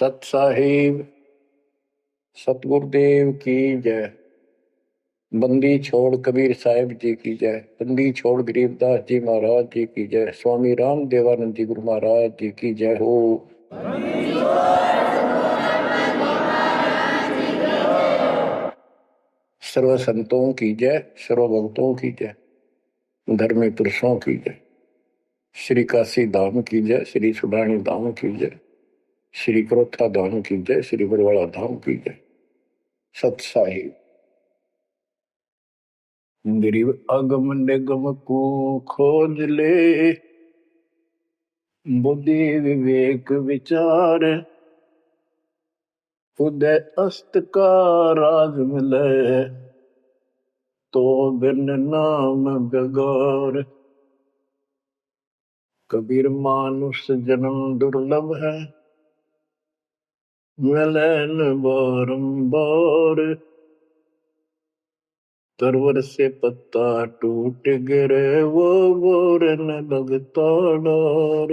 सत साहिब सतगुरुदेव की जय। बंदी छोड़ कबीर साहिब जी की जय। बंदी छोड़ गरीबदास जी महाराज जी की जय। स्वामी राम देवानंद जी गुरु महाराज जी की जय हो। सर्व संतों की जय, सर्व भक्तों की जय, धर्मी पुरुषों की जय। श्री काशी धाम की जय, श्री सुडानी धाम की जय, श्री क्रोथा धाम की जय, श्री बरवाड़ा धाम की जय। सत साहिब गरीब अगम निगम को खोज ले, बुद्धि विवेक विचार, उदय अस्त का राज मिले, तो बिन नाम बेगार। कबीर मानुष जन्म दुर्लभ है, मिले न बारंबार। तरवर से पत्ता टूट गिरे, वो बोर न लगता डार।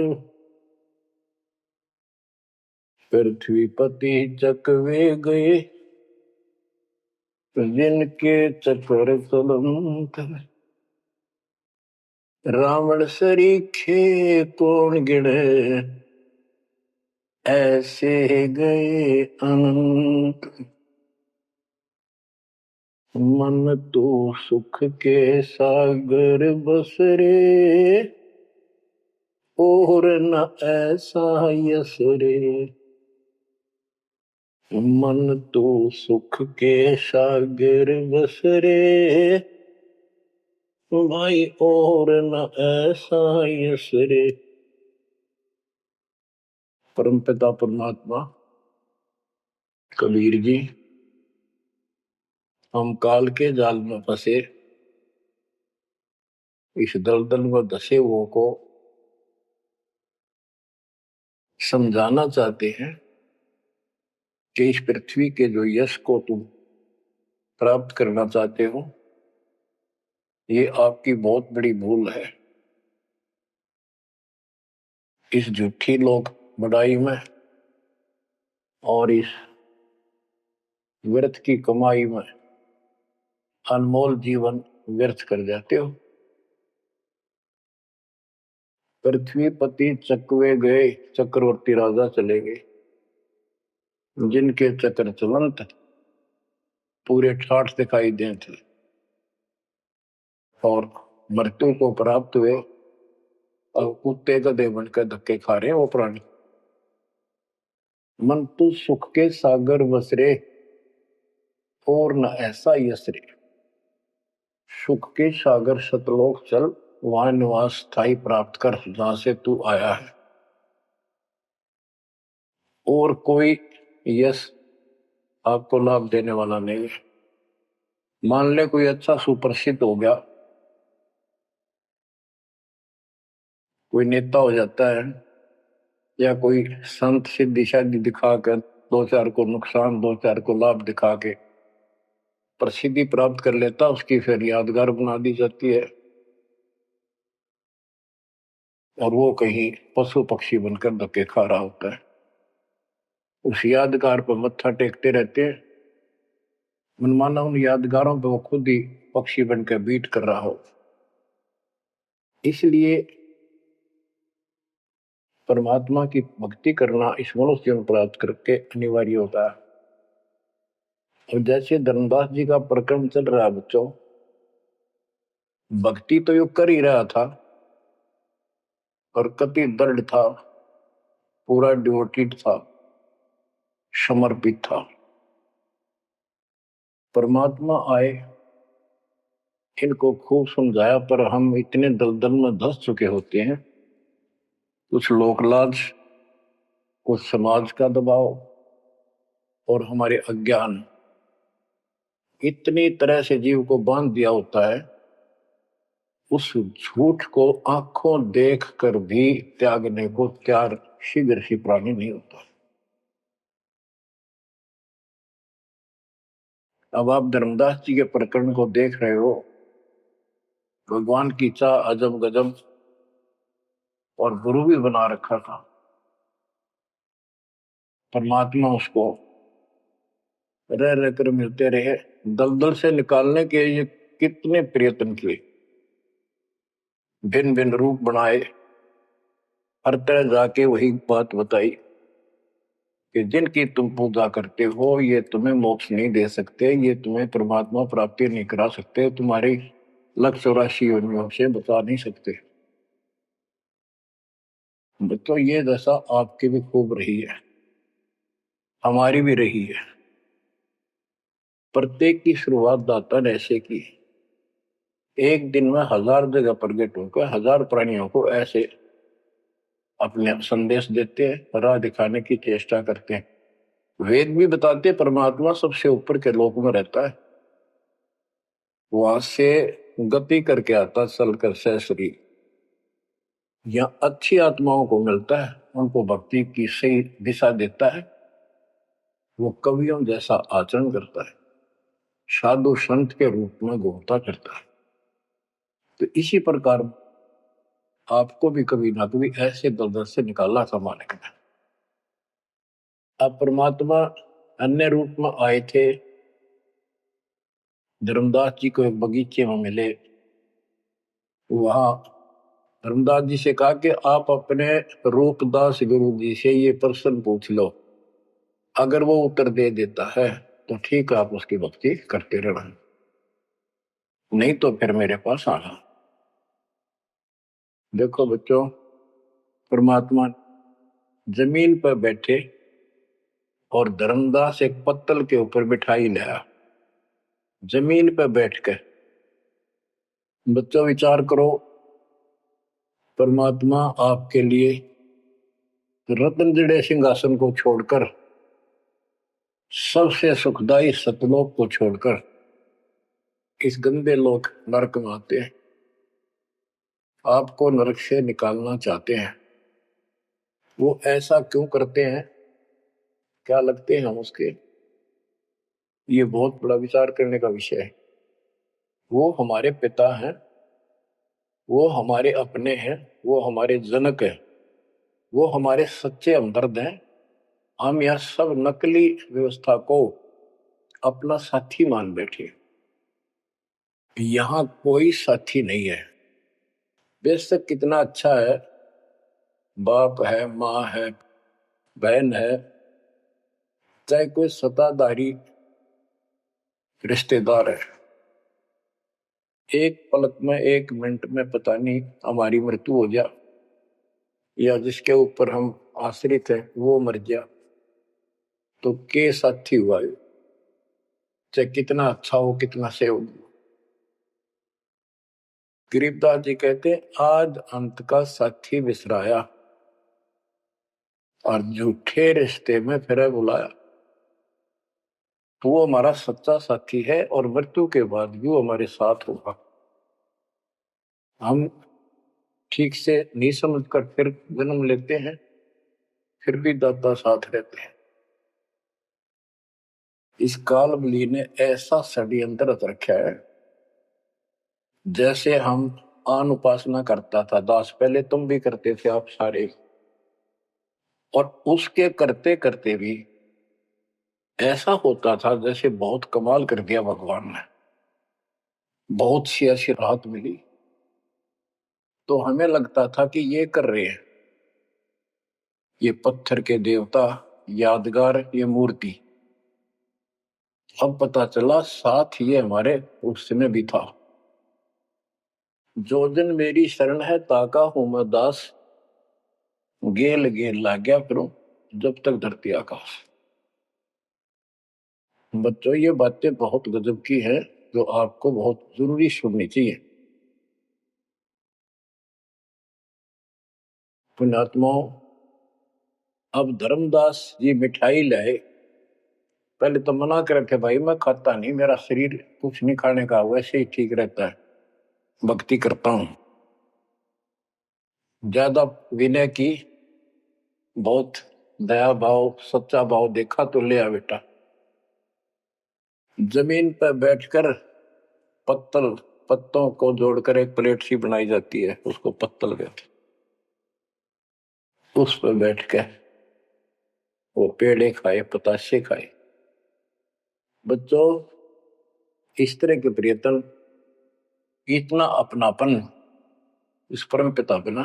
पृथ्वी पति चकवे गए, जिनके चक्र चलंत। रावण सरीखे कौन गिने, ऐसे गए अनंत। मन तो सुख के सागर बसरे, और न ऐसा यस रे। मन तो सुख के सागर बसरे, भाई और न ऐसा यस रे। परमपिता परमात्मा कबीर जी, हम काल के जाल में फंसे इस दलदल में धसे हुओं को समझाना चाहते हैं कि इस पृथ्वी के जो यश को तुम प्राप्त करना चाहते हो, ये आपकी बहुत बड़ी भूल है। इस झूठी लोक बड़ाई में और इस व्यर्थ की कमाई में अनमोल जीवन व्यर्थ कर जाते हो। पृथ्वी पति चकवे गए, चक्रवर्ती राजा चले गए, जिनके चक्र चलंत पूरे ठाठ दिखाई दे थे और मृत्यु को प्राप्त हुए और कुत्ते गधे बनकर धक्के खा रहे हैं वो प्राणी। मन तो सुख के सागर बसरे, और न ऐसा यसरे। सुख के सागर सतलोक चल, वहां निवास स्थायी प्राप्त कर जहां से तू आया है। और कोई यश आपको लाभ देने वाला नहीं है। मान ले कोई अच्छा सुप्रसिद्ध हो गया, कोई नेता हो जाता है, या कोई संत सिद्धि शादी दिखाकर दो चार को नुकसान दो चार को लाभ दिखा के प्रसिद्धि प्राप्त कर लेता, उसकी फिर यादगार बना दी जाती है और वो कहीं पशु पक्षी बनकर धक्के खा रहा होता है। उस यादगार पर मत्था टेकते रहते हैं, मनमाना उन यादगारों पर वो खुद ही पक्षी बनकर बीट कर रहा हो। इसलिए परमात्मा की भक्ति करना इस मनुष्य जीवन प्राप्त करके अनिवार्य होता है। और जैसे धर्मदास जी का प्रकरण चल रहा है बच्चों, भक्ति तो यो कर ही रहा था और कति दृढ़ था, पूरा डिवोटेड था, समर्पित था। परमात्मा आए, इनको खूब समझाया, पर हम इतने दलदल में धंस चुके होते हैं, कुछ लोकलाज, कुछ समाज का दबाव और हमारे अज्ञान इतनी तरह से जीव को बांध दिया होता है, उस झूठ को आंखों देख कर भी त्यागने को तैयार शीघ्र ही प्राणी नहीं होता। अब आप धर्मदास जी के प्रकरण को देख रहे हो, भगवान की चाह अजब गजब और गुरु भी बना रखा था। परमात्मा उसको रह रह कर मिलते रहे। दलदल से निकालने के ये कितने प्रयत्न किए, भिन्न भिन्न रूप बनाए, हर तरह जाके वही बात बताई कि जिनकी तुम पूजा करते हो ये तुम्हें मोक्ष नहीं दे सकते, ये तुम्हें परमात्मा प्राप्ति नहीं करा सकते, तुम्हारी 184 योनियों से बचा नहीं सकते। तो ये दशा आपकी भी खूब रही है, हमारी भी रही है। प्रत्येक की शुरुआत दाता ने ऐसे की, एक दिन में 1000 जगह प्रकट होकर 1000 प्राणियों को ऐसे अपने संदेश देते हैं, राह दिखाने की चेष्टा करते हैं। वेद भी बताते परमात्मा सबसे ऊपर के लोक में रहता है, वहां से गति करके आता चल कर सहसरी, या अच्छी आत्माओं को मिलता है, उनको भक्ति की सही दिशा देता है, वो कवियों जैसा आचरण करता है, साधु संत के रूप में घूमता करता है। तो इसी प्रकार आपको भी कभी ना कभी ऐसे दलदल से निकाला समाने। अब परमात्मा अन्य रूप में आए थे, धर्मदास जी को एक बगीचे में मिले, वहां धर्मदास जी से कहा कि आप अपने रूपदास गुरु जी से ये प्रश्न पूछ लो, अगर वो उत्तर दे देता है तो ठीक है, आप उसकी भक्ति करते रहना, नहीं तो फिर मेरे पास आना। देखो बच्चों, परमात्मा जमीन पर बैठे और धर्मदास एक पत्तल के ऊपर बिठाई लाया, जमीन पर बैठकर। बच्चों विचार करो, परमात्मा आपके लिए रत्न जड़े सिंहासन को छोड़कर, सबसे सुखदाई सतलोक को छोड़कर इस गंदे लोक नरक में आते हैं, आपको नरक से निकालना चाहते हैं। वो ऐसा क्यों करते हैं, क्या लगते हैं हम उसके, ये बहुत बड़ा विचार करने का विषय है। वो हमारे पिता हैं, वो हमारे अपने हैं, वो हमारे जनक हैं, वो हमारे सच्चे हमदर्द हैं। हम यह सब नकली व्यवस्था को अपना साथी मान बैठे, यहां कोई साथी नहीं है। बेशक कितना अच्छा है, बाप है, माँ है, बहन है, चाहे कोई सत्ताधारी रिश्तेदार है, एक पलक में, एक मिनट में पता नहीं हमारी मृत्यु हो जाए, या जिसके ऊपर हम आश्रित हैं वो मर गया, तो के साथी हुआ है, चाहे कितना अच्छा हो, कितना से हो। गरीबदास जी कहते हैं, आज अंत का साथी बिसराया और झूठे रिश्ते में फिर बुलाया। तो वो हमारा सच्चा साथी है और मृत्यु के बाद भी वो हमारे साथ होगा। हम ठीक से नहीं समझकर फिर जन्म लेते हैं, फिर भी दाता साथ रहते हैं। इस काल बली ने ऐसा षड्यंत्र रच रखा है, जैसे हम आन उपासना करता था दास, पहले तुम भी करते थे आप सारे, और उसके करते करते भी ऐसा होता था जैसे बहुत कमाल कर दिया भगवान ने, बहुत सी ऐसी राहत मिली, तो हमें लगता था कि ये कर रहे हैं, ये पत्थर के देवता, यादगार, ये मूर्ति। अब पता चला साथ ये हमारे उस समय भी था। जो जन मेरी शरण है ताका हूं मैं दास, गेल गेल ला गया फिरूं जब तक धरती आकाश। बच्चों ये बातें बहुत गजब की हैं, जो आपको बहुत जरूरी सुननी चाहिए। पुण्यात्माओं, अब धर्मदास जी मिठाई लाए, पहले तो मना कर रखे, भाई मैं खाता नहीं, मेरा शरीर कुछ नहीं खाने का, वैसे ही ठीक रहता है, भक्ति करता हूं। ज्यादा विनय की, बहुत दया भाव, सच्चा भाव देखा तो ले आ बेटा। जमीन पर बैठकर पत्तल, पत्तों को जोड़कर एक प्लेट सी बनाई जाती है, उसको पत्तल कहते, उस पर बैठ के वो पेड़े खाए, पतासे खाए। बच्चों, इस तरह के प्रयत्न, इतना अपनापन इस परम पिता बिना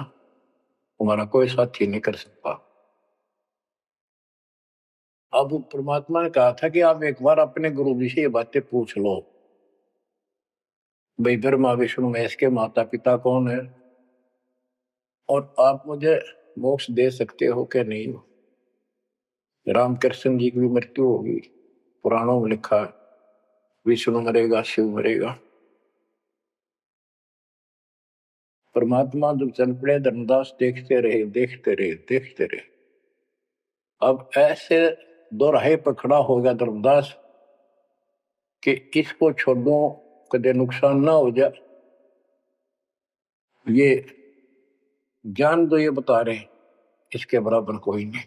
हमारा कोई साथी नहीं कर सकता। अब परमात्मा ने कहा था कि आप एक बार अपने गुरु जी से ये बातें पूछ लो, भाई ब्रह्मा विष्णु महेश के माता पिता कौन है, और आप मुझे मोक्ष दे सकते हो कि नहीं। रामकृष्ण जी की भी मृत्यु होगी, पुराणों में लिखा है, विष्णु मरेगा, शिव मरेगा। परमात्मा जब चल पड़े, धर्मदास देखते रहे, देखते रहे, देखते रहे। अब ऐसे दोराहे पर खड़ा हो गया धर्मदास कि इसको छोड़ो, कदे नुकसान ना हो जाए। ये ज्ञान तो ये बता रहे, इसके बराबर कोई नहीं।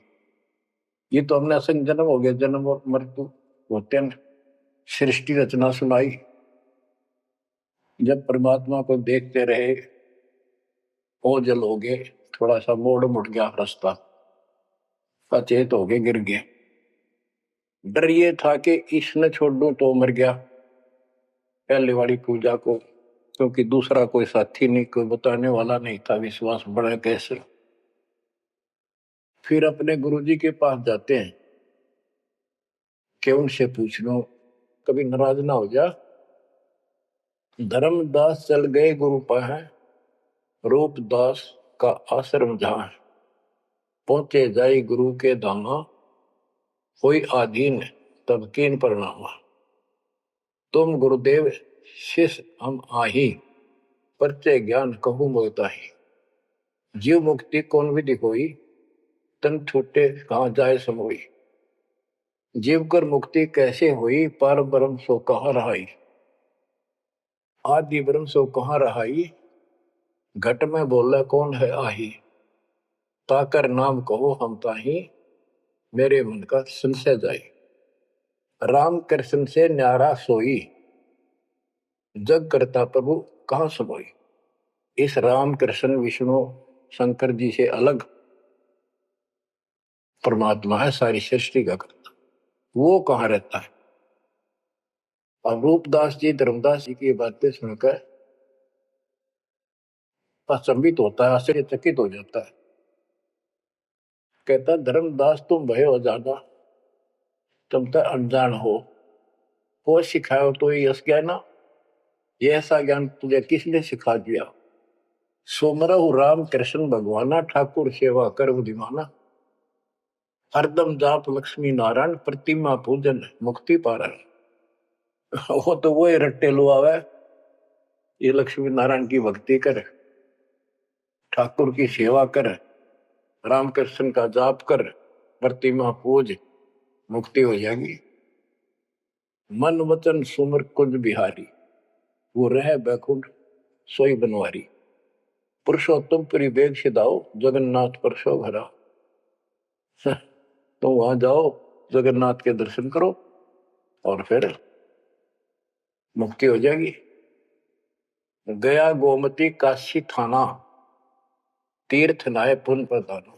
ये तो हमने असंग जन्म हो गया, जन्म और मृत्यु होते हैं। सृष्टि रचना सुनाई, जब परमात्मा को देखते रहे, ओझल हो गए, थोड़ा सा मोड़ मुड़ गया रास्ता, अचेत हो गए, गिर गए। डर ये था कि इसने छोड़ दूं तो मर गया पहले वाली पूजा को, क्योंकि दूसरा कोई साथी नहीं, कोई बताने वाला नहीं था, विश्वास बढ़े कैसे। फिर अपने गुरुजी के पास जाते हैं कि उनसे पूछ लो, कभी नाराज ना हो जा। धर्मदास चल गए गुरु पास, रूपदास का आश्रम जहां, पहुंचे जाई गुरु के धामा, कोई आधीन तब कीन प्रणामा। तुम गुरुदेव शिष्य हम आही, परचे ज्ञान कहूं मोताही। जीव मुक्ति कौन विधि कोई, तन छूटे कहाँ जाए समोई। जीव कर मुक्ति कैसे हुई, पार ब्रह्म सो कहाँ रहाई। आदि ब्रह्म सो कहाँ रहाई, घट में बोला कौन है आही। ताकर नाम कहो हम ताही, मेरे मन का संशय जाई। राम कृष्ण से न्यारा सोई, जग करता प्रभु कहाँ समोई। इस राम कृष्ण विष्णु शंकर जी से अलग परमात्मा है, सारी सृष्टि का करता, वो कहाँ रहता है। और रूपदास जी धर्मदास जी की बातें सुनकर अचंभित होता है, आश्चर्यचकित हो जाता है। कहता धर्मदास तुम भय हो जाना, तुम तो अनजान हो सिखाओ तो ये यश ज्ञान, ये ऐसा ज्ञान तुझे किसने सिखा दिया। सोमरहु राम कृष्ण भगवाना, ठाकुर सेवा कर बुद्धिमाना। हरदम जाप लक्ष्मी नारायण, प्रतिमा पूजन मुक्ति पारण। वो तो वो रट्टे लुआवे, ये लक्ष्मी नारायण की भक्ति कर, ठाकुर की सेवा कर, रामकृष्ण का जाप कर, प्रतिमा पूज, मुक्ति हो जाएगी। मन वचन सुमर कुंज बिहारी, वो रह बैकुंठ सोई बनवारी। पुरुषोत्तम पुरी बेग सिधाओ, जगन्नाथ परसो भरा। तो वहां जाओ, जगन्नाथ के दर्शन करो और फिर मुक्ति हो जाएगी। गया गोमती काशी थाना, तीर्थ नाय पुन प्रदाना।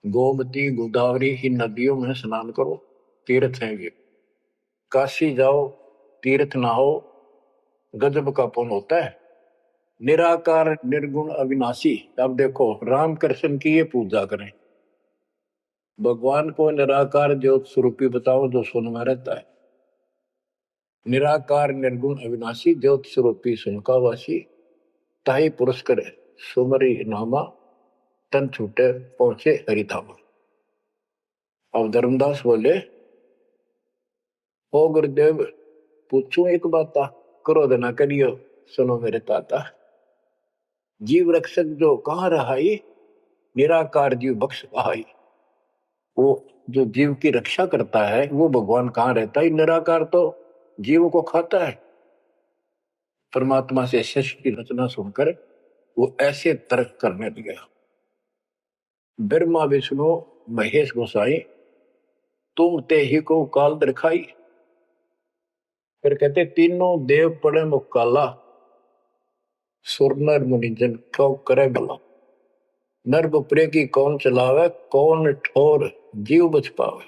गोमती गोदावरी इन नदियों में स्नान करो, तीर्थ हैं ये। काशी जाओ, तीर्थ नहाओ, गजब का पुण्य होता है। निराकार निर्गुण अविनाशी, अब देखो राम कृष्ण की ये पूजा करें, भगवान को निराकार ज्योत स्वरूपी बताओ जो सुन में रहता है। निराकार निर्गुण अविनाशी, ज्योत स्वरूपी सुनकावासी, ताही पुरुष करे सुमरी नामा, तन छूटे पहुंचे हरिधामा। अब धर्मदास बोले, ओ गुरुदेव पूछू एक बात, क्रोध ना करियो, सुनो मेरे ताता। जीव रक्षक जो कहाँ रहाई, निराकार जीव बख्श कहाई। वो जो जीव की रक्षा करता है वो भगवान कहाँ रहता है, निराकार तो जीव को खाता है। परमात्मा से सृष्टि की रचना सुनकर वो ऐसे तर्क करने लगा। ब्रह्मा विष्णु महेश गोसाई, तुम ते ही को काल दिखाई। फिर कहते तीनों देव पड़े मुकाला, सुर नर मुनि जन को करे भला। नर बपरे की कौन चलावे, कौन ठोर जीव बच पावे।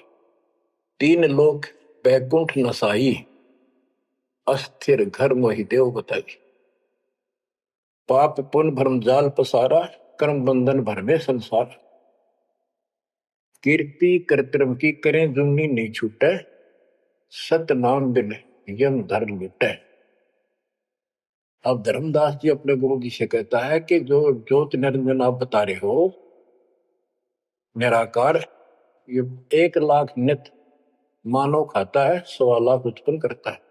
तीन लोक बैकुंठ नसाई, अस्थिर घर मोहि देव बताई। पाप पुण्य भरम जाल पसारा, कर्म बंधन भर में संसार। कीर्ति कृत्रिम की करें जुमनी नहीं छूटे, सत नाम बिन यम धर लुटे। अब धर्मदास जी अपने गुरु जी से कहता है कि जो ज्योत निरंजन आप बता रहे हो निराकार, ये 1,00,000 नित मानव खाता है, 1,00,000 उत्पन्न करता है।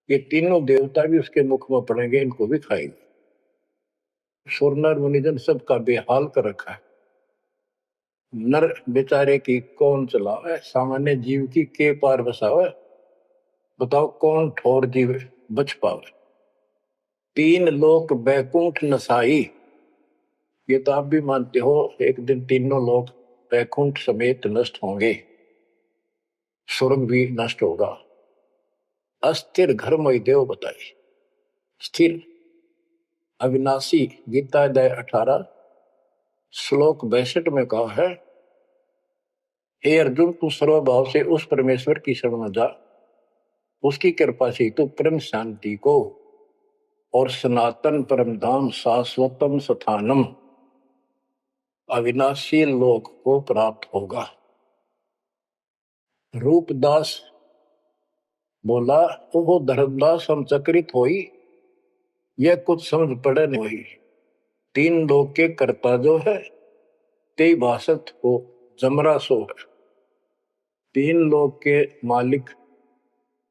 ये तीनों देवता भी उसके मुख में पड़ेंगे, इनको भी खाएंगे। सुर नर मुनिजन सबका बेहाल कर रखा है। नर बेचारे की कौन चलावे, सामान्य जीव की के पार बसावे। बताओ कौन ठोर जीव बच पावे। तीन लोक बैकुंठ नसाई, ये तो आप भी मानते हो एक दिन तीनों लोग बैकुंठ समेत नष्ट होंगे, स्वर्ग भी नष्ट होगा। अस्थिर घर मई देव बताई। स्थिर अविनाशी, गीता अध्याय 18 श्लोक 62 में कहा है, हे अर्जुन तू सर्वभाव से उस परमेश्वर की शरण में जा, उसकी कृपा से तू परम शांति को और सनातन परम धाम शाश्वतम स्थानम अविनाशी लोक को प्राप्त होगा। रूपदास बोला, वो धर्मदास हम चकित होई, यह कुछ समझ पड़े नहीं हुई। तीन लोक के कर्ता जो है ते भाषत हो जमरा सो है। तीन लोक के मालिक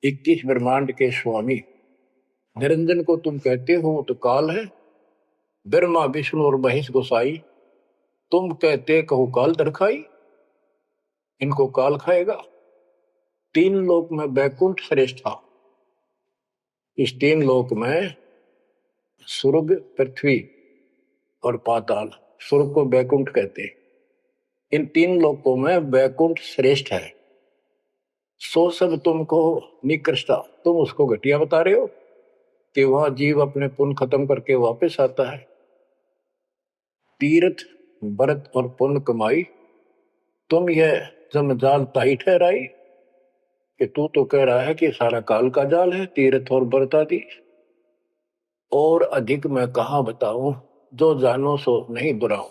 21 ब्रह्मांड के स्वामी निरंजन को तुम कहते हो तो काल है। ब्रह्मा विष्णु और महेश गोसाई तुम कहते कहो काल दरखाई, इनको काल खाएगा। तीन लोक में बैकुंठ श्रेष्ठ था। इस तीन लोक में स्वर्ग पृथ्वी और पाताल, स्वर्ग को बैकुंठ कहते हैं। इन तीन लोकों में बैकुंठ श्रेष्ठ है। सो सब तुमको निकृष्टा, तुम उसको घटिया बता रहे हो कि वह जीव अपने पुण्य खत्म करके वापस आता है। तीर्थ व्रत और पुण्य कमाई तुम यह जमजाल ताई ठहराई कि तू तो कह रहा है कि सारा काल का जाल है तीर्थ और व्रत आदि। और अधिक मैं कहा बताऊं, जो जानो सो नहीं बुराऊं।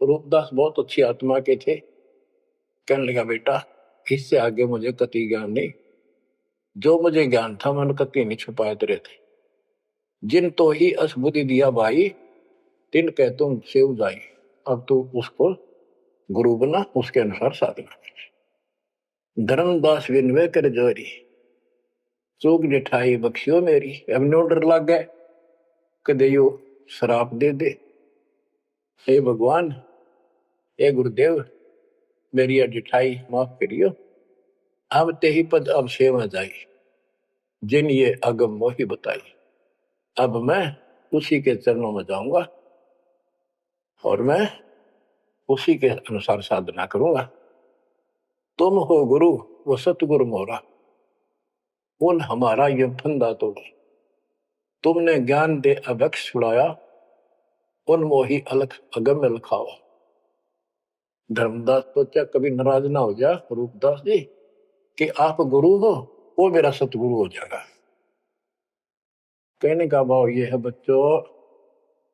रूपदास बहुत अच्छी आत्मा के थे। कहने लगा बेटा इससे आगे मुझे कति ज्ञान नहीं, जो मुझे ज्ञान था मन कति नहीं छुपाए तेरे थे। जिन तो ही असबुद्धि दिया भाई, तिन कह तुम सेव जाई। अब तू उसको गुरु बना, उसके अनुसार साधना। धर्मदास विनवे कर जोरी, चूक निठाई बख्शियो मेरी। अब नो डर लग गए कदे यो शराप दे दे। हे भगवान, हे गुरुदेव, मेरी अडिठाई माफ करियो। अब ते ही पद अब सेवा जाई, जिन ये अगम मोही बताई। अब मैं उसी के चरणों में जाऊंगा और मैं उसी के अनुसार साधना करूंगा। तुम हो गुरु वो सतगुरु मोरा, उन हमारा ये फंदा तोड़ा। तुमने ज्ञान दे अभक्ष छुड़ाया, उन मोही अलख अगम में लखाओ। धर्मदास सोचा कभी नाराज ना हो जा रूपदास जी कि आप गुरु हो, वो मेरा सतगुरु हो जाएगा। कहने का भाव ये है बच्चों,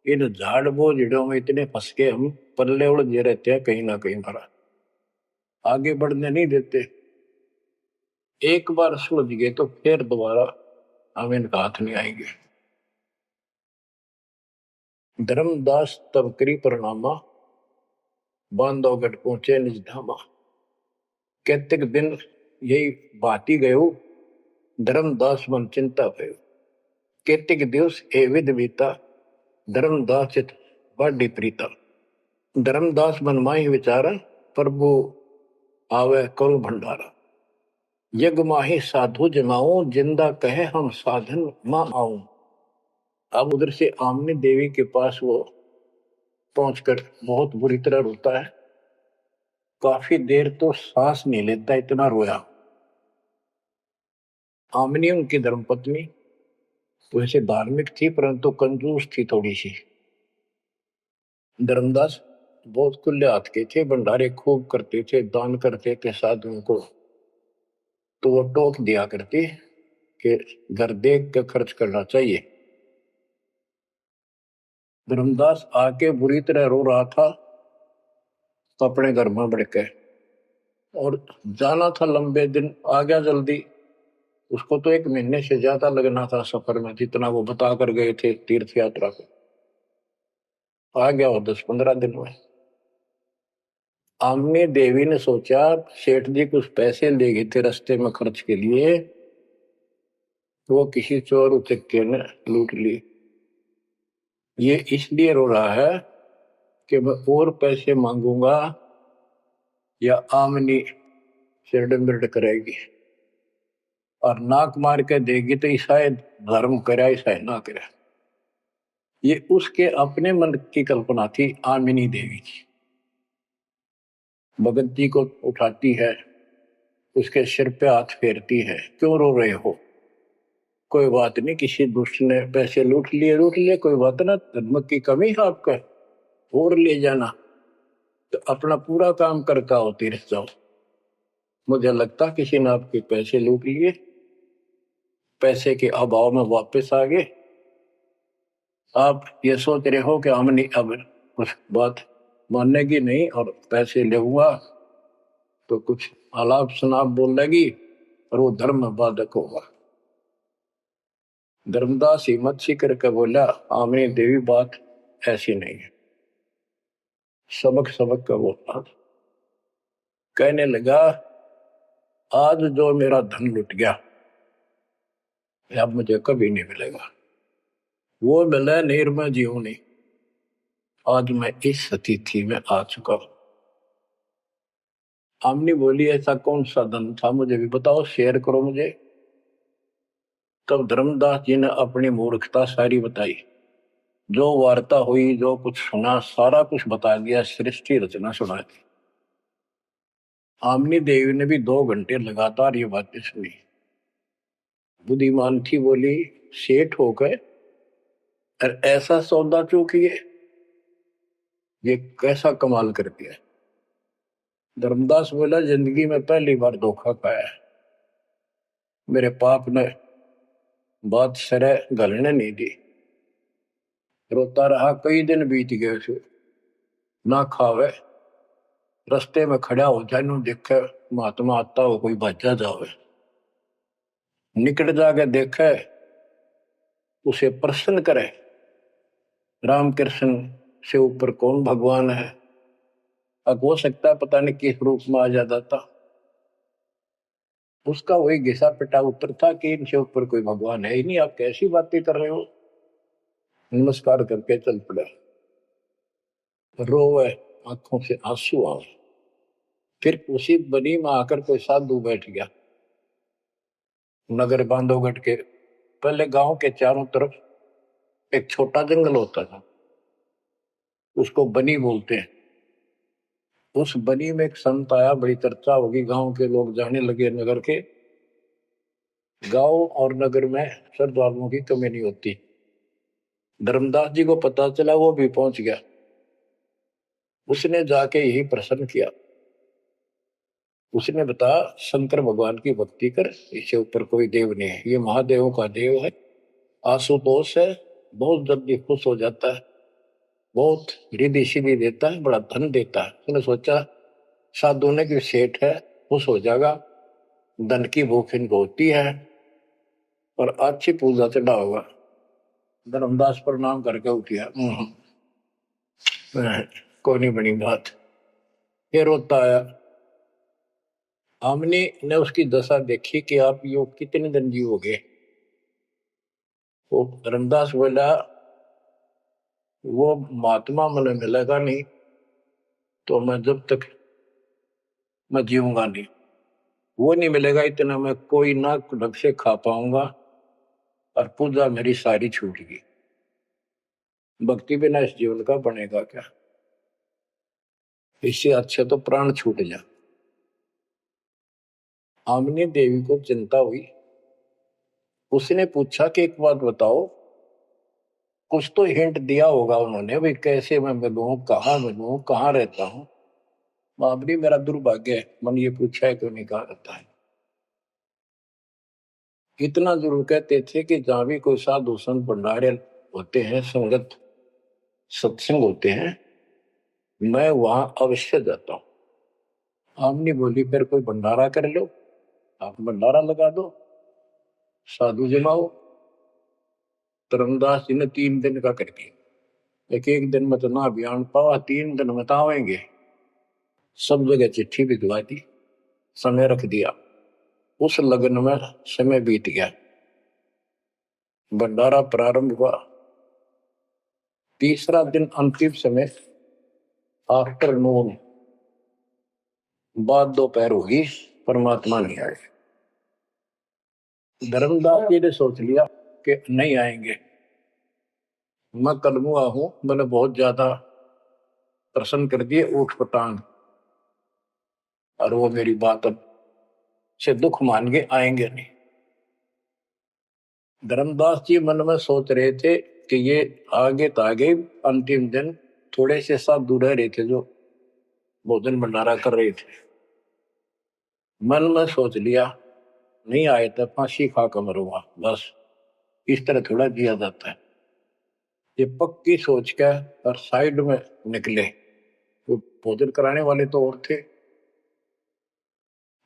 इन झाड़ बोझड़ों में इतने फंस के हम पल्ले उलझे रहते हैं, कहीं ना कहीं हमारा आगे बढ़ने नहीं देते। एक बार सुलझ गए तो फिर दोबारा हम इनका हाथ नहीं आएंगे। धर्मदास तब करी परिणामा, बांधवगढ़ पहुंचे निज धामा। कहते दिन यही बाती गयो, धर्मदास मन चिंता भयो। कहते दिवस ए विध बीता, धर्मदास चित बाडी प्रीता। धर्मदास मन माही विचारा, प्रभु आवे करो भंडारा। यज्ञ माही साधु जमाऊं, जिंदा कहे हम साधन मां आऊं। अब उधर से आमने देवी के पास वो पहुंचकर बहुत बुरी तरह रोता है। काफी देर तो सांस नहीं लेता, इतना रोया। आमनी उनकी धर्मपत्नी वैसे धार्मिक थी परंतु कंजूस थी थोड़ी सी। धर्मदास बहुत खुले हाथ के थे, भंडारे खूब करते थे, दान करते थे साधुओं को। तो वो टोक दिया करती कि घर देख के खर्च करना चाहिए। धर्मदास आके बुरी तरह रो रहा था तो अपने घर में बढ़ के, और जाना था लंबे दिन, आ गया जल्दी। उसको तो 1 महीने से ज्यादा लगना था सफर में, जितना वो बता कर गए थे तीर्थ यात्रा को। आ गया वो 10-15 दिन में। आमनी देवी ने सोचा सेठ जी कुछ पैसे ले गए थे रास्ते में खर्च के लिए, तो वो किसी चोर उचक्के ने लूट ली। ये इसलिए रो रहा है कि मैं और पैसे मांगूंगा या आमनी सिरड बिरड करेगी, और नाक मार के देगी तो शायद धर्म करे शायद ना करे। ये उसके अपने मन की कल्पना थी आमिनी देवी की। भगत जी को उठाती है, उसके सिर पे हाथ फेरती है, क्यों रो रहे हो? कोई बात नहीं, किसी दुष्ट ने पैसे लूट लिए, कोई बात ना, धर्म की कमी है आपका, और ले जाना, तो अपना पूरा काम करके आओ, तीर्थ जाओ। मुझे लगता किसी ने आपके पैसे लूट लिए, पैसे के अभाव में वापस आ गए। आप ये सोच रहे हो कि हमने अब कुछ बात मानने की नहीं और पैसे ले हुआ तो कुछ आलाप शनाप बोल लेगी और वो धर्म में बाधक होगा। धर्मदास हिम्मत सी करके बोला, आमनी देवी बात ऐसी नहीं है। सबक सबक का बोला, कहने लगा आज जो मेरा धन लुट गया अब मुझे कभी नहीं मिलेगा। वो मिला नीर में जीव नहीं। आज मैं इस स्थिति में आ चुका हूं। आमनी बोली ऐसा कौन सा धन था, मुझे भी बताओ, शेयर करो मुझे। तब धर्मदास जी ने अपनी मूर्खता सारी बताई, जो वार्ता हुई, जो कुछ सुना, सारा कुछ बता दिया, सृष्टि रचना सुना दी। आमनी देवी ने भी 2 घंटे लगातार ये बातें सुनी। बुद्धिमान थी, बोली सेठ हो गए और ऐसा सौदा चूकिए, ये कैसा कमाल कर दिया। धर्मदास बोला जिंदगी में पहली बार धोखा खाया है। मेरे पाप ने बात सरे गलने नहीं दी। रोता रहा, कई दिन बीत गए उसे, ना खावे, रस्ते में खड़ा हो जाए, नु देखे महात्मा आता हो, कोई भज्जा जावे, निकट जाके देखे, उसे प्रसन्न करे, राम कृष्ण से ऊपर कौन भगवान है। अब हो सकता है पता नहीं किस रूप में आ जाता था। उसका वही घिसा पिटा उत्तर था कि इनसे ऊपर कोई भगवान है ही नहीं, आप कैसी बातें कर रहे हो। नमस्कार करके चल पड़ा। रोवे, आंखों से आंसू आए। फिर उसी बनी में आकर कोई साधु बैठ गया। नगर बांधवगढ़ के पहले गांव के चारों तरफ एक छोटा जंगल होता था, उसको बनी बोलते हैं। उस बनी में एक संत आया, बड़ी चर्चा होगी, गांव के लोग जाने लगे नगर के। गांव और नगर में श्रद्धालुओं की कमी नहीं होती। धर्मदास जी को पता चला, वो भी पहुंच गया। उसने जाके यही प्रश्न किया। उसने बताया शंकर भगवान की भक्ति कर, इससे ऊपर कोई देव नहीं है, ये महादेवों का देव है, आशुतोष है, बहुत जल्दी खुश हो जाता है, बहुत रिद्धि सिद्धि देता है, बड़ा धन देता है। उसने सोचा साधु ने कि सेठ है, खुश हो जाएगा, धन की भूख इनको होती है और अच्छी पूजा चढ़ा होगा। धर्मदास प्रणाम करके उठ गया। कोई नहीं बनी बात। फिर रोता आया। हमने ने उसकी दशा देखी कि आप योग कितने दिन जीवोगे। वो धर्मदास बोला वो महात्मा मुझे मिलेगा नहीं तो मैं जब तक मैं जीऊंगा नहीं, वो नहीं मिलेगा इतना मैं कोई ना ढंग से खा पाऊंगा और पूजा मेरी सारी छूट गई। भक्ति बिना इस जीवन का बनेगा क्या, इससे अच्छे तो प्राण छूट जा। आमनी देवी को चिंता हुई। उसने पूछा कि एक बात बताओ, कुछ तो हिंट दिया होगा उन्होंने, भाई कैसे मैं मिलूं, कहाँ रहता हूँ। बाबरी मेरा दुर्भाग्य है, मन ये पूछा है क्यों नहीं कहा रहता है। इतना जरूर कहते थे कि जहां भी कोई साधु संत भंडारे होते हैं, संगत सत्संग होते हैं, मैं वहां अवश्य जाता हूँ। आमनी बोली फिर कोई भंडारा कर लो, आप भंडारा लगा दो, साधु जमाओ। धर्मदास जी ने 3 दिन का कर दिया। एक दिन में तो ना बयान पावा, 3 दिन में तो आवेंगे। सब जगह चिट्ठी भिजवा दी, समय रख दिया। उस लगन में समय बीत गया, भंडारा प्रारंभ हुआ। तीसरा दिन अंतिम समय, आफ्टरनून, बाद दोपहर होगी, परमात्मा नहीं आए। धर्मदास जी ने सोच लिया कि नहीं आएंगे। मैं कलमुआ हूं, मैंने बहुत ज्यादा प्रसन्न कर दिए ऊट पटांग, और वो मेरी बात अब से दुख मान के आएंगे नहीं। धर्मदास जी मन में सोच रहे थे कि ये आगे तो आगे अंतिम दिन थोड़े से साधु रह रहे थे जो भोजन भंडारा कर रहे थे। मन में सोच लिया नहीं आए तो फांसी खा कर मरूंगा, बस इस तरह थोड़ा जिया जाता है। ये पक्की सोच के और साइड में निकले। वो भोजन कराने वाले तो और थे,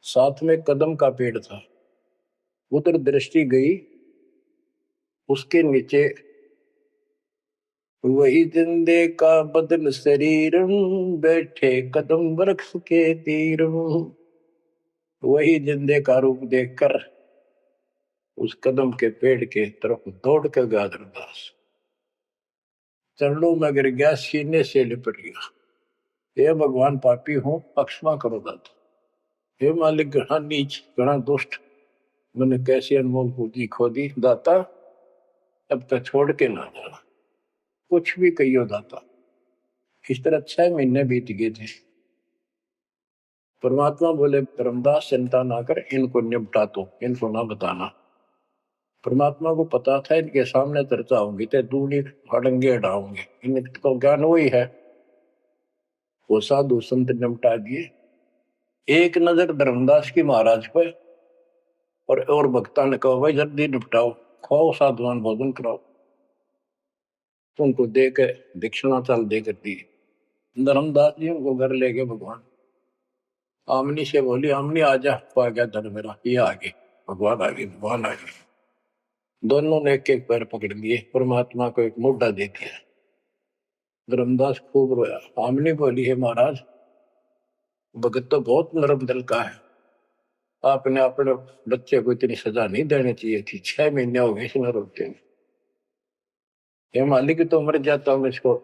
साथ में कदम का पेड़ था। उधर दृष्टि गई, उसके नीचे वही जिंदे का बदल शरीर, बैठे कदम वृक्ष के तीर। वही जिंदे का रूप देखकर उस कदम के पेड़ के तरफ दौड़ कर गया धर्मदास। चरणों में गिर गया, सीने से लिपट गया। हे भगवान, पापी हूं, क्षमा करो दाता। हे मालिक, घना नीच, घना दुष्ट, मैंने कैसी अनमोल पूंजी खो दी दाता, अब तक छोड़ के ना जाना। कुछ भी कहियो दाता। इस तरह 6 महीने बीत गए थे। परमात्मा बोले धर्मदास चिंता ना कर, इनको निपटा तो, इनको ना बताना। परमात्मा को पता था इनके सामने चर्चा होंगी तो दूनी हड़ंगे हटाओगे, इनको ज्ञान वही है। वो साधु संत निपटा दिए। एक नजर धर्मदास की महाराज पे, और भक्ता ने कहा भाई जल्दी निपटाओ, खाओ साधुवान भोजन कराओ। तुमको दे के दक्षिणा चाल दे कर दी। धर्मदास जी उनको घर ले गए भगवान। आमनी से बोली, आमनी आजा, पा गया धन मेरा, ये आगे भगवान आगे, भगवान आगे। दोनों ने एक एक पैर पकड़ लिए, परमात्मा को एक मुद्दा दे दिया। धर्मदास खूब रोया। आमनी बोली, है महाराज, भगत तो बहुत नरम दिल का है, आपने अपने बच्चे को इतनी सजा नहीं देनी चाहिए थी। 6 महीने हो गए इसमें रोते हैं। ये मालिक तो मर जाता हूँ, इसको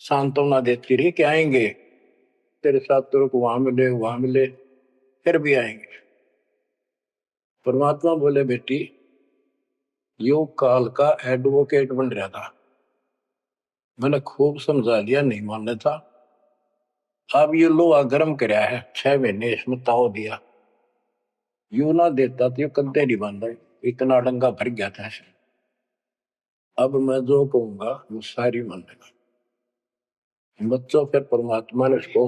सांत्वना देती रही कि आएंगे तेरे साथ, तेरे को वहां मिले वहां मिले, फिर भी आएंगे। परमात्मा बोले बेटी, योग काल का एडवोकेट बन रहा था, मैंने खूब समझा लिया, नहीं मानना था। अब ये लोहा गर्म कराया है, 6 महीने इसमें ताव दिया, यू ना देता तो ये कद्दे नहीं बन रहे, इतना डंगा भर गया था इसमें। अब मैं जो कहूंगा वो सारी मानेगा। बच्चों, फिर परमात्मा ने उसको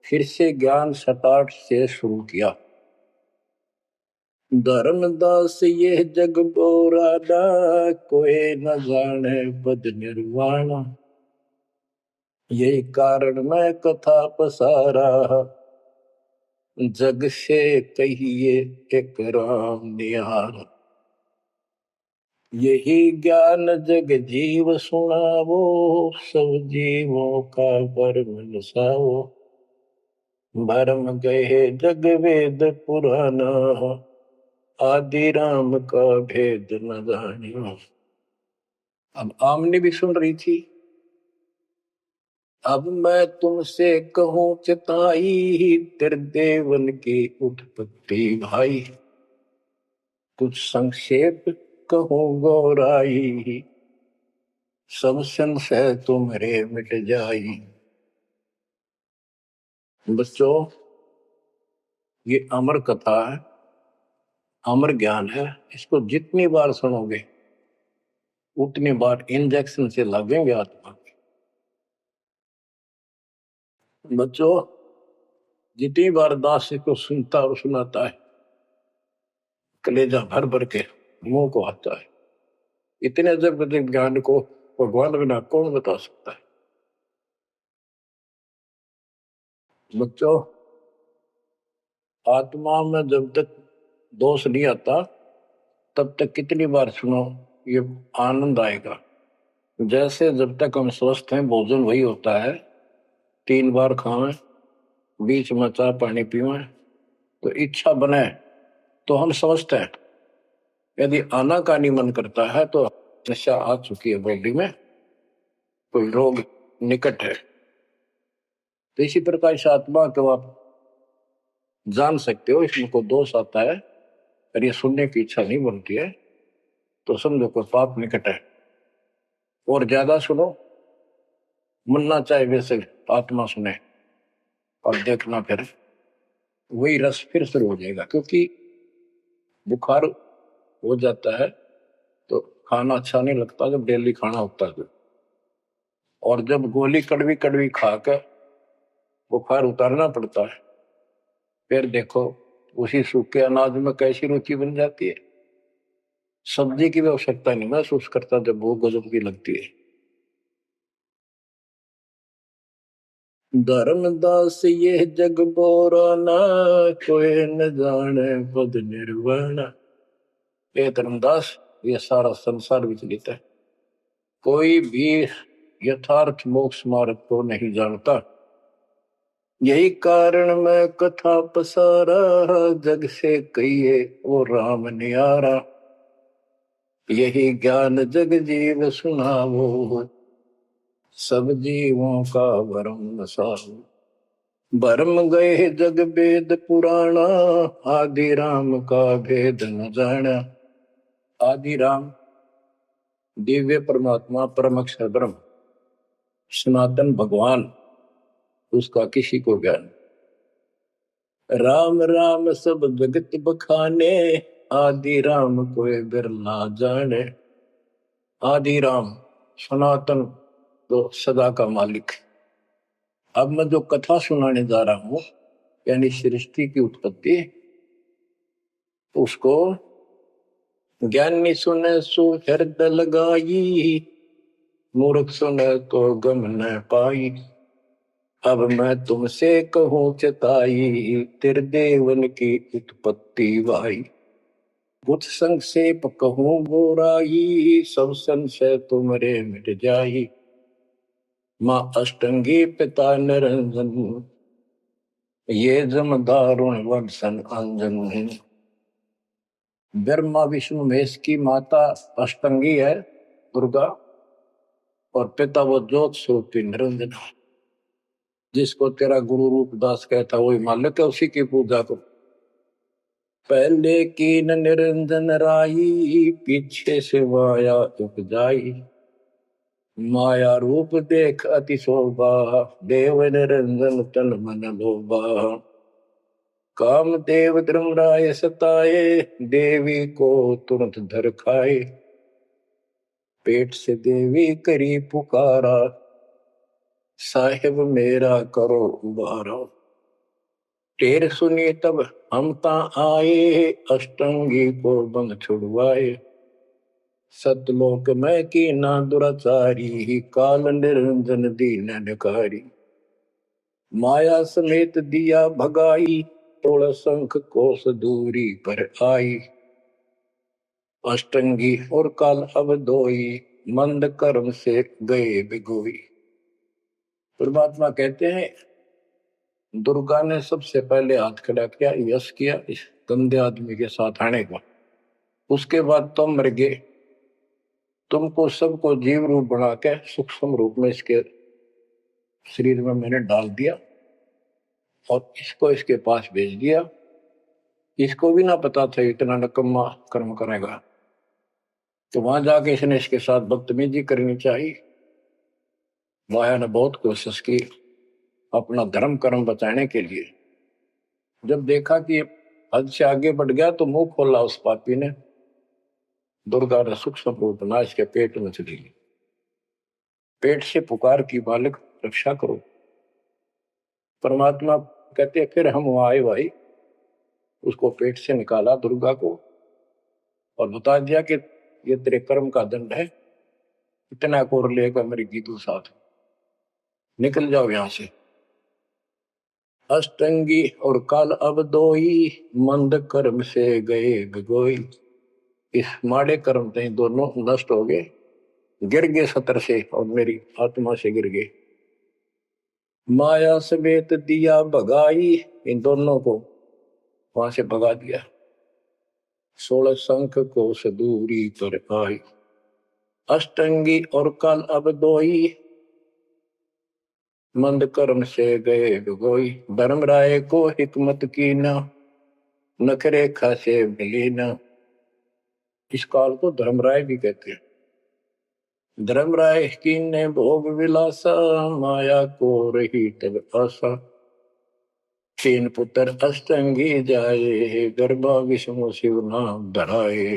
फिर से ज्ञान सटाट से शुरू किया। धर्मदास ये जग बोराना, कोई न जाने पद निर्वाणा। यही कारण मैं कथा पसारा, जग से कहिए एक राम निहार। यही ज्ञान जग जीव सुनावो, सब जीवों का भरम नसावो। भरम गए जग वेद पुराना, आदि राम का भेद न जानियो। अब आमने भी सुन रही थी। अब मैं तुमसे कहूं चिताई, त्रिदेवन की उत्पत्ति भाई। कुछ संक्षेप कहूं गौराई, सब संशय तुम्हारे मिट जाई। बच्चों, ये अमर कथा है, अमर ज्ञान है। इसको जितनी बार सुनोगे उतनी बार इंजेक्शन से लगेंगे आत्मा। बच्चों, जितनी बार दास को सुनता और सुनाता है, कलेजा भर भर के मुंह को आता है। इतने अजब अजब ज्ञान को भगवान बिना कौन बता सकता है। बच्चों, आत्मा में जब तक दोष नहीं आता तब तक कितनी बार सुनो, ये आनंद आएगा। जैसे जब तक हम स्वस्थ हैं भोजन वही होता है, 3 बार खाएं, बीच में चाय पानी पीवें, तो इच्छा बने तो हम स्वस्थ हैं। यदि आनाकानी मन करता है तो नशा आ चुकी है बॉडी में, कोई रोग निकट है। तो इसी प्रकार इस आत्मा को आप जान सकते हो, इसमें को दोष आता है और ये सुनने की इच्छा नहीं बनती है तो समझो कोई पाप निकट है। और ज्यादा सुनो, मुन्ना चाहे वैसे आत्मा सुने और देखना, फिर वही रस फिर शुरू हो जाएगा। क्योंकि बुखार हो जाता है तो खाना अच्छा नहीं लगता जब डेली खाना होता है। और जब गोली कड़वी कड़वी खाकर बुखार उतारना पड़ता है, फिर देखो उसी सूखे अनाज में कैसी रुचि बन जाती है। सब्जी की भी आवश्यकता नहीं महसूस करता जब वो गजब की लगती है। धर्मदास ये जग बोराना, कोई न जाने पद निर्वाण। ये धर्मदास, ये सारा संसार विचलित है, कोई भी यथार्थ मोक्ष मार्ग को नहीं जानता। यही कारण मैं कथा पसारा, जग से कहिए वो राम नियारा। यही ज्ञान जग जीव सुनावो, सब जीवों का भरम सारो। भरम गए जग वेद पुराणा, आदि राम का भेद न जाना। आदि राम दिव्य परमात्मा परम अक्षर ब्रह्म सनातन भगवान, उसका किसी को ज्ञान। राम राम सब जगत बखाने, आदि राम कोई बिरला जाने। आदि राम सनातन तो सदा का मालिक। अब मैं जो कथा सुनाने जा रहा हूं, यानी सृष्टि की उत्पत्ति, उसको ज्ञानी सुने सो हृदय लगाई, मूर्ख सुने तो गम न पाई। अब मैं तुमसे कहूं चताई, त्रिदेवन की उत्पत्ति वाई। कुछ संक्षेप कहूं बोराई, सब संशय तुमरे मिट जाई। माँ अष्टंगी पिता निरंजन, ये जम दारुण वंशन अंजन। ब्रह्मा विष्णु महेश की माता अष्टंगी है दुर्गा, और पिता वो ज्योत स्वरूपी निरंजन। जिसको तेरा गुरु रूप दास कहता वही मालिक है, उसी की पूजा को। पहले कीन निरंजन राई, पीछे से माया उपजाई। माया रूप देख अति शोभा, देव निरंजन तन मन लोभा। काम देव धर्मराय सताए, देवी को तुरंत धर खाए। पेट से देवी करी पुकारा, साहिब मेरा करो उबारा। टेर सुनी तब हम ता आए, अष्टंगी को बंद छुड़वाए। सतलोक में की ना दुराचारी, काल निरंजन दीन निकारी। माया समेत दिया भगाई, तोड़ शंख कोस दूरी पर आई। अष्टंगी और काल अब दोई, मंद कर्म से गए बिगोई। परमात्मा कहते हैं दुर्गा ने सबसे पहले हाथ खड़ा किया, यश किया इस गंदे आदमी के साथ आने का। उसके बाद तुम मर गए, तुमको सबको जीव रूप बना के सूक्ष्म रूप में इसके शरीर में मैंने डाल दिया और इसको इसके पास भेज दिया। इसको भी ना पता था इतना नकम्मा कर्म करेगा, तो वहां जाके इसने इसके साथ बदतमीजी करनी चाहिए। माया ने बहुत कोशिश की अपना धर्म कर्म बचाने के लिए। जब देखा कि हद से आगे बढ़ गया तो मुंह खोला उस पापी ने, दुर्गा ने सूक्ष्म रूप बना इसके पेट में चली गई। पेट से पुकार की, बालक रक्षा करो। परमात्मा कहते फिर हम वहां आए भाई, उसको पेट से निकाला दुर्गा को और बता दिया कि ये तेरे कर्म का दंड है, इतना कोर लेकर मेरी गीतू साथ निकल जाओ यहां से। अष्टंगी और काल अब दोई, मंद कर्म से गए गगोई। इस माड़े कर्म से दोनों नष्ट हो गए, गिर गए सतर से और मेरी आत्मा से गिर गए। माया समेत दिया भगाई, इन दोनों को वहां से भगा दिया। 16 शंख को सदूरी पर आई, अष्टंगी और काल अब दोई, मंद कर्म से गए गगोई। धर्मराय को हिकमत की न, नखरे खासे मिली न। इस काल को धर्मराय भी कहते हैं। धर्मराय की ने भोग विलासा, माया को रही तब आशा। 3 पुत्र अष्टंगी जाए, गर्भा विष्णु शिव नाम धराए।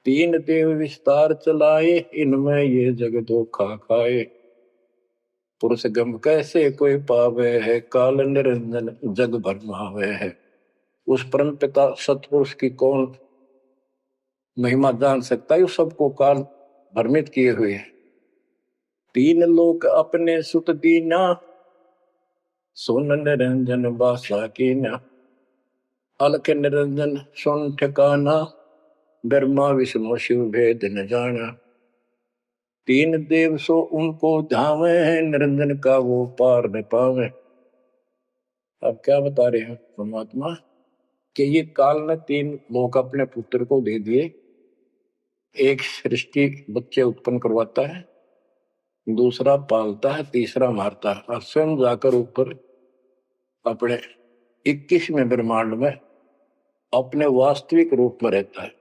3 देव विस्तार चलाए, इनमें ये जग धोखा खाए। पुरुष गम कैसे कोई पावे है, काल निरंजन जग भरमावे है। उस परम पिता सतपुरुष की कौन महिमा जान सकता है, सबको काल भ्रमित किए हुए है। 3 लोक अपने सुत दीना, सोन निरंजन बासा कीना। अलख निरंजन सुन ठिकाना, ब्रह्मा विष्णु शिव भेद न जाना। 3 देव सो उनको धावे, निरंजन का वो पार न पावे। अब क्या बता रहे हैं परमात्मा कि ये काल ने 3 लोग अपने पुत्र को दे दिए। एक सृष्टि बच्चे उत्पन्न करवाता है, दूसरा पालता है, तीसरा मारता है और स्वयं जाकर ऊपर अपने 21वें ब्रह्मांड में अपने वास्तविक रूप में रहता है।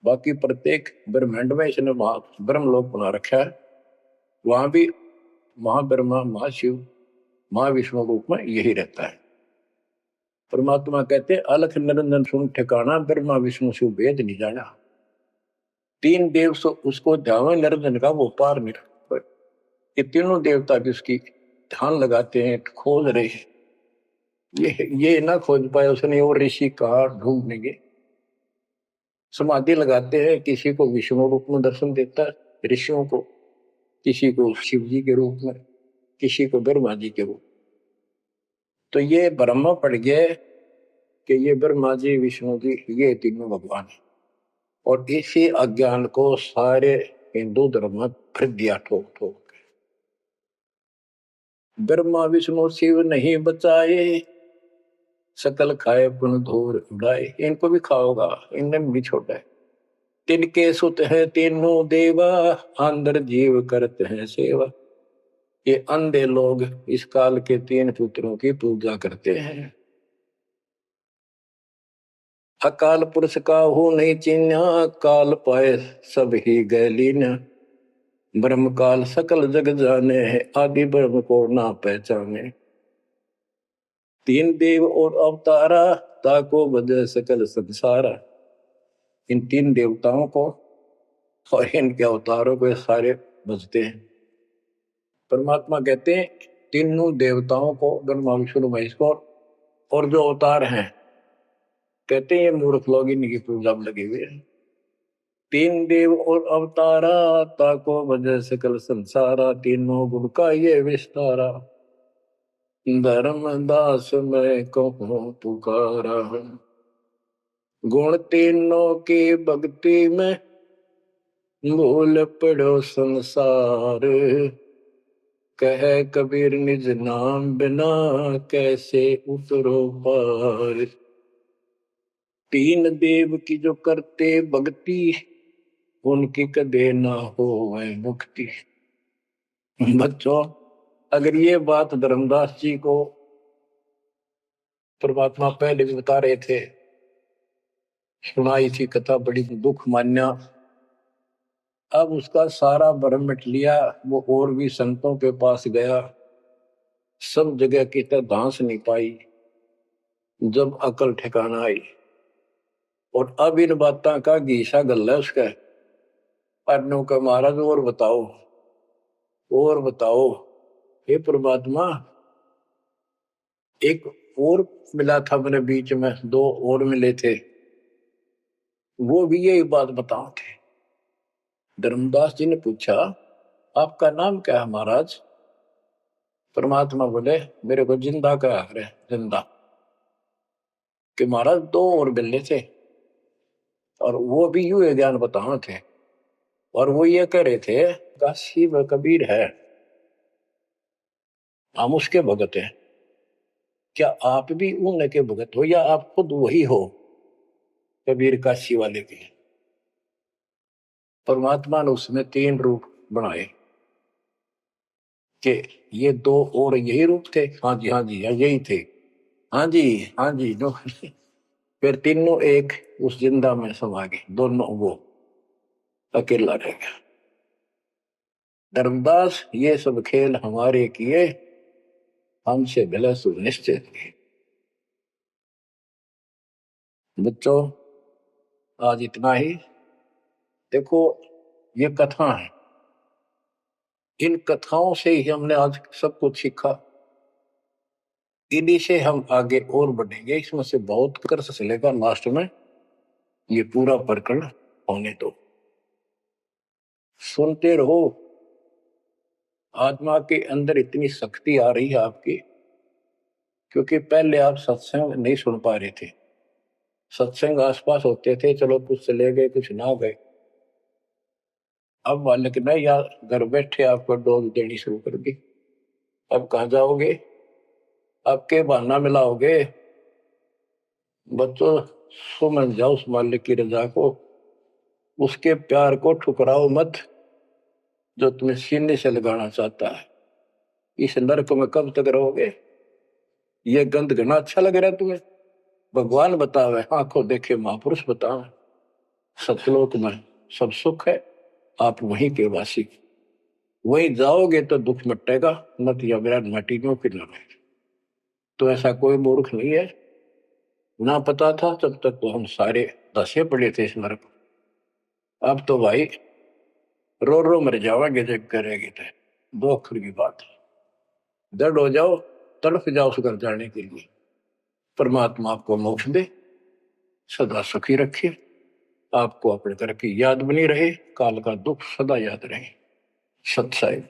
बाकी प्रत्येक ब्रह्मांड में इसने ब्रह्मलोक बना रखा है, वहां भी महाब्रह्मा महाशिव महाविष्णु रूप में यही रहता है। परमात्मा कहते अलख निरंजन सुन ठिकाना, ब्रह्मा विष्णु शिव भेद नहीं जाना। 3 देव सो उसको ध्यान, निरंजन का वो पार नहीं। ये तीनों देवता भी उसकी ध्यान लगाते हैं, खोज रहे हैं। ये ना खोज पाए उसने और ऋषि कहा ढूंढनेंगे। समाधि लगाते हैं, किसी को विष्णु रूप में दर्शन देता है ऋषियों को, किसी को शिव जी के रूप में, किसी को ब्रह्मा जी के रूप। तो ये ब्रह्मा पड़ गया कि ये ब्रह्मा जी विष्णु जी ये तीनों भगवान है। और इसी अज्ञान को सारे हिंदू धर्म में फिर दिया ठोक ठोक। ब्रह्मा विष्णु शिव नहीं बचाए, सकल खाए पुन धूर उड़ाए। इनको भी खाओगा, इनने भी छोड़ा है। तिनके सुत है तीनों देवा, अंदर जीव करते हैं सेवा। ये अंधे लोग इस काल के 3 पुत्रों की पूजा करते हैं। अकाल पुरुष का हो नहीं चिन्ह, काल पाए सब ही गैलीन। ब्रह्म काल सकल जग जाने, आदि ब्रह्म को ना पहचाने। 3 देव और अवतारा, ताको बजे सकल संसारा। इन 3 देवताओं को और इनके अवतारों को सारे बजते हैं। परमात्मा कहते हैं तीनों देवताओं को, ब्रह्मा विष्णु महेश को और जो अवतार हैं, कहते हैं ये मूर्ख लोग इनकी पूजा में लगे हुए हैं। 3 देव और अवतारा, ताको वजह सकल संसारा। तीनों गुण का ये विस्तारा, धर्मदास मैं कहूँ पुकारा। गुण तीनों की भक्ति में, भूल पड़ो संसार। कह कबीर निज नाम बिना, कैसे उतरो पार। 3 देव की जो करते भक्ति, उनकी कदे ना हो वह मुक्ति। बच्चों, अगर ये बात धर्मदास जी को परमात्मा पहले भी बता रहे थे, सुनाई थी कथा, बड़ी दुख मान्या। अब उसका सारा भ्रम मिट लिया। वो और भी संतों के पास गया, सब जगह की तरह धांस नहीं पाई। जब अकल ठिकाना आई, और अब इन बातों का घीसा गल है उसका। पढ़ने का महाराज और बताओ हे परमात्मा, एक और मिला था मेरे बीच में, दो और मिले थे, वो भी यही बात बताओ थे। धर्मदास जी ने पूछा आपका नाम क्या है महाराज? परमात्मा बोले मेरे को जिंदा कहा है, जिंदा। कि महाराज दो और मिले थे और वो भी यूं ज्ञान बताओ थे, और वो ये कह रहे थे काशी में कबीर है, हम उसके भगत हैं। क्या आप भी उनके भगत हो या आप खुद वही हो कबीर काशी वाले के? परमात्मा ने उसमें तीन रूप बनाए कि ये दो और यही रूप थे। हाँ जी हाँ जी यही थे। हाँ जी हाँ जी नो। फिर तीनों एक उस जिंदा में समा गए, दोनों वो अकेला रह गया। धर्मदास ये सब खेल हमारे किए, हमसे भला सुनिश्चित किए। बच्चों आज इतना ही। देखो ये कथा है, इन कथाओं से ही हमने आज सब कुछ सीखा, इन्हीं से हम आगे और बढ़ेंगे। इसमें से बहुत कर चलेगा, लास्ट में ये पूरा प्रकरण होने दो, सुनते रहो। आत्मा के अंदर इतनी शक्ति आ रही है आपकी, क्योंकि पहले आप सत्संग नहीं सुन पा रहे थे। सत्संग आसपास होते थे, चलो कुछ चले गए कुछ ना गए। अब मालिक ने या घर बैठे आपको डोज देनी शुरू कर दी। अब कहाँ जाओगे? आपके बहाना मिलाओगे? बच्चों समझ जाओ उस मालिक की रजा को, उसके प्यार को ठुकराओ मत जो तुम्हें सीने से लगाना चाहता है। इस नरक में कब तक रहोगे? ये गंध घना अच्छा लग रहा है तुम्हें? भगवान बतावे, आंखों देखे महापुरुष बतावे, सतलोक में सब सुख है, आप वहीं के वासी। वहीं जाओगे तो दुख मिटेगा, मत या विराट मटीनों की न रहे। तो ऐसा कोई मूर्ख नहीं है, ना पता था तब तक तो हम सारे दसे पड़े थे इस नरक। अब तो भाई रो रो मर जाओगे जब करेगी तो। दो अक्षर की बात, दर्द हो जाओ, तड़फ जाओ उस घर जाने के लिए। परमात्मा आपको मोक्ष दे, सदा सुखी रखे, आपको अपने घर की याद बनी रहे, काल का दुख सदा याद रहे। सत्साई।